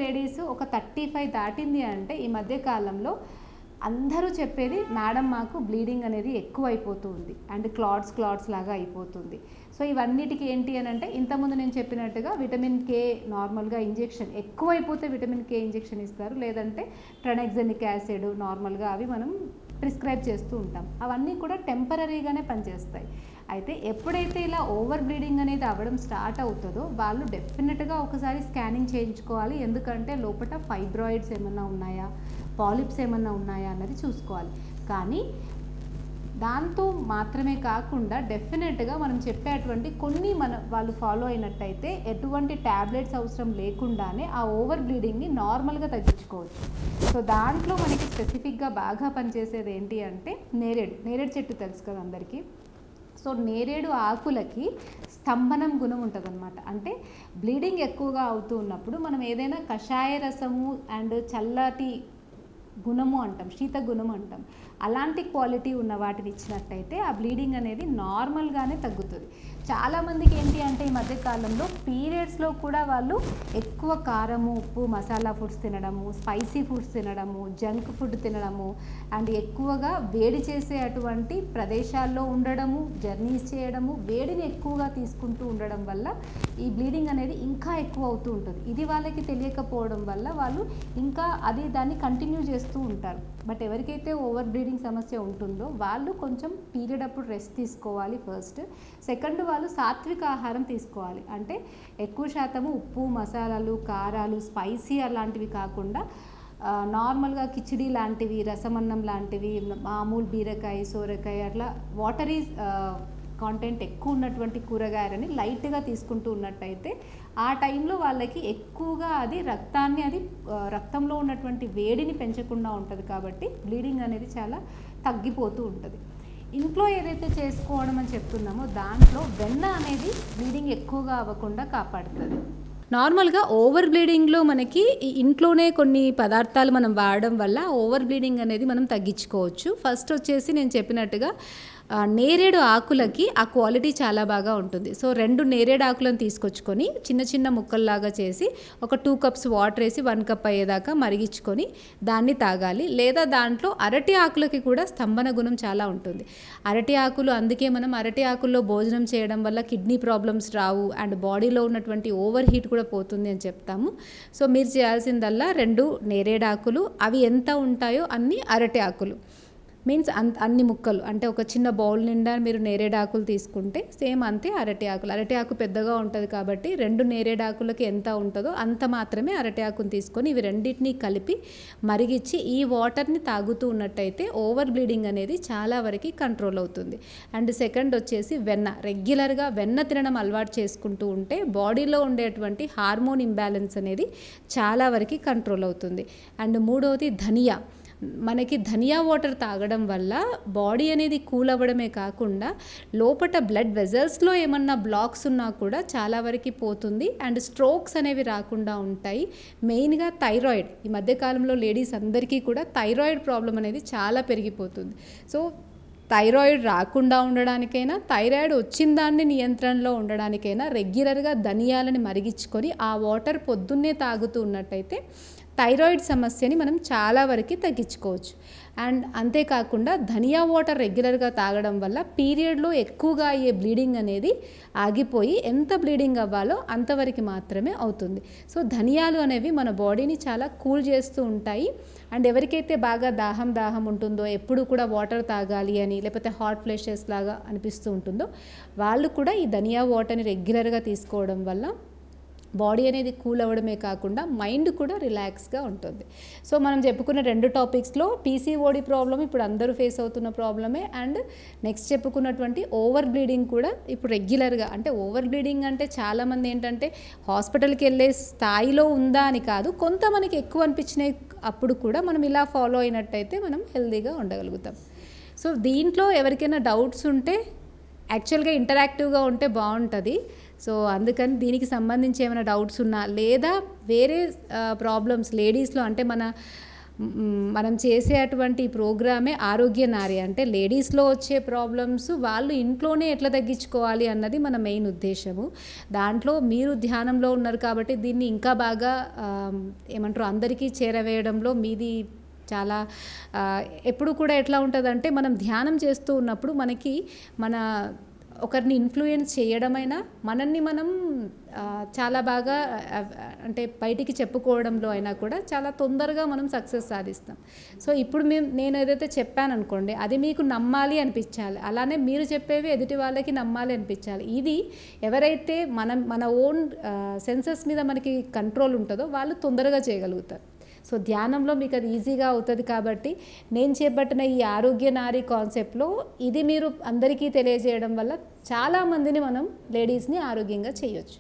Ladies ఒక 35 దాటింది అంటే ఈ మధ్య కాలంలో అందరూ చెప్పేది మేడం మాకు బ్లీడింగ్ అనేది ఎక్కువ అయిపోతుంది అండ్ క్లాట్స్ లాగా అయిపోతుంది. సో ఇవన్నిటికి ఏంటి అని అంటే ఇంతకుముందు నేను చెప్పినట్టుగా విటమిన్ కే నార్మల్గా ఇంజెక్షన్ ఎక్కువైపోతే విటమిన్ కే ఇంజెక్షన్ ఇస్తారు, లేదంటే ట్రనెక్సెనిక్ యాసిడ్ నార్మల్గా అవి మనం ప్రిస్క్రైబ్ చేస్తూ ఉంటాం. అవన్నీ కూడా టెంపరీగానే పనిచేస్తాయి. అయితే ఎప్పుడైతే ఇలా ఓవర్ బ్లీడింగ్ అనేది అవ్వడం స్టార్ట్ అవుతుందో వాళ్ళు డెఫినెట్గా ఒకసారి స్కానింగ్ చేయించుకోవాలి. ఎందుకంటే లోపల ఫైబ్రాయిడ్స్ ఏమన్నా ఉన్నాయా, పాలిప్స్ ఏమన్నా ఉన్నాయా అన్నది చూసుకోవాలి. కానీ దాంతో మాత్రమే కాకుండా డెఫినెట్గా మనం చెప్పేటువంటి కొన్ని వాళ్ళు ఫాలో అయినట్టయితే ఎటువంటి ట్యాబ్లెట్స్ అవసరం లేకుండానే ఆ ఓవర్ బ్లీడింగ్ని నార్మల్గా తగ్గించుకోవచ్చు. సో దాంట్లో మనకి స్పెసిఫిక్గా బాగా పనిచేసేది ఏంటి అంటే నేరేడు చెట్టు తెలుసు కదా అందరికీ. సో నేరేడు ఆకులకి స్తంభనం గుణం ఉంటుందన్నమాట. అంటే బ్లీడింగ్ ఎక్కువగా అవుతూ ఉన్నప్పుడు మనం ఏదైనా కషాయ రసము అండ్ చల్లటి గుణము అంటాం, శీత గుణం అంటాం, అలాంటి క్వాలిటీ ఉన్న వాటిని ఇచ్చినట్టయితే ఆ బ్లీడింగ్ అనేది నార్మల్గానే తగ్గుతుంది. చాలామందికి ఏంటి అంటే ఈ మధ్యకాలంలో పీరియడ్స్లో కూడా వాళ్ళు ఎక్కువ కారము, ఉప్పు, మసాలా ఫుడ్స్ తినడము, స్పైసీ ఫుడ్స్ తినడము, జంక్ ఫుడ్ తినడము అండ్ ఎక్కువగా వేడి చేసే అటువంటి ప్రదేశాల్లో ఉండడము, జర్నీస్ చేయడము, వేడిని ఎక్కువగా తీసుకుంటూ ఉండడం వల్ల ఈ బ్లీడింగ్ అనేది ఇంకా ఎక్కువ అవుతూ ఉంటుంది. ఇది వాళ్ళకి తెలియకపోవడం వల్ల వాళ్ళు ఇంకా దాన్ని కంటిన్యూ చేస్తూ ఉంటారు. బట్ ఎవరికైతే ఓవర్ బ్లీడింగ్ సమస్య ఉంటుందో వాళ్ళు కొంచెం పీరియడ్ అప్పుడు రెస్ట్ తీసుకోవాలి ఫస్ట్. సెకండ్ వాళ్ళు సాత్విక ఆహారం తీసుకోవాలి. అంటే ఎక్కువ శాతము ఉప్పు, మసాలాలు, కారాలు, స్పైసీ అలాంటివి కాకుండా నార్మల్గా కిచిడి లాంటివి, రసమన్నం లాంటివి, మామూలు బీరకాయ, సోరకాయ అట్లా వాటరీ కాంటెంట్ ఎక్కువ ఉన్నటువంటి కూరగాయలని లైట్గా తీసుకుంటూ ఉన్నట్టయితే ఆ టైంలో వాళ్ళకి ఎక్కువగా రక్తంలో ఉన్నటువంటి వేడిని పెంచకుండా ఉంటుంది. కాబట్టి బ్లీడింగ్ అనేది చాలా తగ్గిపోతూ ఉంటుంది. ఇంట్లో ఏదైతే చేసుకోవడం అని చెప్తున్నామో దాంట్లో వెన్న అనేది బ్లీడింగ్ ఎక్కువగా అవ్వకుండా కాపాడుతుంది. నార్మల్గా ఓవర్ బ్లీడింగ్లో మనకి ఇంట్లోనే కొన్ని పదార్థాలు మనం వాడడం వల్ల ఓవర్ బ్లీడింగ్ అనేది మనం తగ్గించుకోవచ్చు. ఫస్ట్ వచ్చేసి నేను చెప్పినట్టుగా నేరేడు ఆకులకి ఆ క్వాలిటీ చాలా బాగా ఉంటుంది. సో 2 నేరేడు ఆకులను తీసుకొచ్చుకొని చిన్న చిన్న ముక్కల్లాగా చేసి ఒక 2 కప్స్ వాటర్ వేసి 1 కప్ అయ్యేదాకా మరిగించుకొని దాన్ని తాగాలి. లేదా దాంట్లో అరటి ఆకులకి కూడా స్తంభన గుణం చాలా ఉంటుంది. అరటి ఆకులు అందుకే మనం అరటి ఆకుల్లో భోజనం చేయడం వల్ల కిడ్నీ ప్రాబ్లమ్స్ రావు అండ్ బాడీలో ఉన్నటువంటి ఓవర్ హీట్ కూడా పోతుంది అని చెప్తాము. సో మీరు చేయాల్సిందల్లా 2 నేరేడు ఆకులు, అవి ఎంత ఉంటాయో అన్ని అరటి ఆకులు మీన్స్ అన్ని ముక్కలు, అంటే ఒక చిన్న బౌల్ నిండా మీరు నేరేడాకులు తీసుకుంటే సేమ్ అంతే అరటి ఆకు పెద్దగా ఉంటుంది కాబట్టి 2 నేరేడాకులకి ఎంత ఉంటుందో అంత మాత్రమే అరటి ఆకుని తీసుకొని ఇవి రెండింటినీ కలిపి మరిగించి ఈ వాటర్ని తాగుతూ ఉన్నట్టయితే ఓవర్ బ్లీడింగ్ అనేది చాలా వరకు కంట్రోల్ అవుతుంది. అండ్ సెకండ్ వచ్చేసి రెగ్యులర్గా వెన్న తినడం అలవాటు చేసుకుంటూ ఉంటే బాడీలో ఉండేటువంటి హార్మోన్ ఇంబ్యాలెన్స్ అనేది చాలా వరకు కంట్రోల్ అవుతుంది. అండ్ మూడవది మనకి ధనియా వాటర్ తాగడం వల్ల బాడీ అనేది కూల్ అవ్వడమే కాకుండా లోపల బ్లడ్ వెజల్స్లో ఏమన్నా బ్లాక్స్ ఉన్నా కూడా చాలా వరకు పోతుంది అండ్ స్ట్రోక్స్ అనేవి రాకుండా ఉంటాయి. మెయిన్గా థైరాయిడ్, ఈ మధ్యకాలంలో లేడీస్ అందరికీ కూడా థైరాయిడ్ ప్రాబ్లం అనేది చాలా పెరిగిపోతుంది. సో థైరాయిడ్ రాకుండా ఉండడానికైనా, థైరాయిడ్ వచ్చిన దాన్ని నియంత్రణలో ఉండడానికైనా రెగ్యులర్గా ధనియాలని మరిగించుకొని ఆ వాటర్ పొద్దున్నే తాగుతూ ఉన్నట్టయితే థైరాయిడ్ సమస్యని మనం చాలా వరకు తగ్గించుకోవచ్చు. అండ్ అంతేకాకుండా ధనియా వాటర్ రెగ్యులర్గా తాగడం వల్ల పీరియడ్లో ఎక్కువగా అయ్యే బ్లీడింగ్ అనేది ఆగిపోయి ఎంత బ్లీడింగ్ అవ్వాలో అంతవరకు మాత్రమే అవుతుంది. సో ధనియాలు అనేవి మన బాడీని చాలా కూల్ చేస్తూ ఉంటాయి. అండ్ ఎవరికైతే బాగా దాహం ఉంటుందో, ఎప్పుడు కూడా వాటర్ తాగాలి అని, లేకపోతే హాట్ ఫ్లెషెస్ లాగా అనిపిస్తూ ఉంటుందో వాళ్ళు కూడా ఈ ధనియా వాటర్ని రెగ్యులర్గా తీసుకోవడం వల్ల బాడీ అనేది కూల్ అవ్వడమే కాకుండా మైండ్ కూడా రిలాక్స్గా ఉంటుంది. సో మనం చెప్పుకున్న 2 టాపిక్స్లో పీసీఓడి ప్రాబ్లం ఇప్పుడు అందరూ ఫేస్ అవుతున్న ప్రాబ్లమే. అండ్ నెక్స్ట్ చెప్పుకున్నటువంటి ఓవర్ బ్లీడింగ్ కూడా ఇప్పుడు రెగ్యులర్గా, అంటే ఓవర్ బ్లీడింగ్ అంటే చాలామంది ఏంటంటే హాస్పిటల్కి వెళ్ళే స్థాయిలో ఉందా అని కాదు, కొంత మనకి ఎక్కువ అనిపించినాయి అప్పుడు కూడా మనం ఇలా ఫాలో అయినట్టయితే మనం హెల్తీగా ఉండగలుగుతాం. సో దీంట్లో ఎవరికైనా డౌట్స్ ఉంటే యాక్చువల్గా ఇంటరాక్టివ్గా ఉంటే బాగుంటుంది. సో అందుకని దీనికి సంబంధించి ఏమైనా డౌట్స్ ఉన్నా లేదా వేరే ప్రాబ్లమ్స్ లేడీస్లో, అంటే మన మనం చేసే అటువంటి ప్రోగ్రామే ఆరోగ్య నారి. అంటే లేడీస్లో వచ్చే ప్రాబ్లమ్స్ వాళ్ళు ఇంట్లోనే ఎట్లా తగ్గించుకోవాలి అన్నది మన మెయిన్ ఉద్దేశము. దాంట్లో మీరు ధ్యానంలో ఉన్నారు కాబట్టి దీన్ని ఇంకా బాగా ఏమంటారు అందరికీ చేరవేయడంలో మీది చాలా ఎప్పుడు కూడా ఎట్లా ఉంటుందంటే మనం ధ్యానం చేస్తూ ఉన్నప్పుడు మనకి మన ఒకరిని ఇన్ఫ్లుయెన్స్ చేయడమైనా మనల్ని మనం చాలా బాగా అంటే బయటికి చెప్పుకోవడంలో అయినా కూడా చాలా తొందరగా మనం సక్సెస్ సాధిస్తాం. సో ఇప్పుడు నేను ఏదైతే చెప్పాను అనుకోండి అది మీకు నమ్మాలి అనిపించాలి, అలానే మీరు చెప్పేవి ఎదుటి వాళ్ళకి నమ్మాలి అనిపించాలి. ఇది ఎవరైతే మన ఓన్ సెన్సెస్ మీద మనకి కంట్రోల్ ఉంటుందో వాళ్ళు తొందరగా చేయగలుగుతారు. సో ధ్యానంలో మీకు అది ఈజీగా అవుతుంది కాబట్టి నేను చేపట్టిన ఈ ఆరోగ్య నారి కాన్సెప్ట్లో ఇది మీరు అందరికీ తెలియజేయడం వల్ల చాలామందిని మనం లేడీస్ని ఆరోగ్యంగా చేయొచ్చు.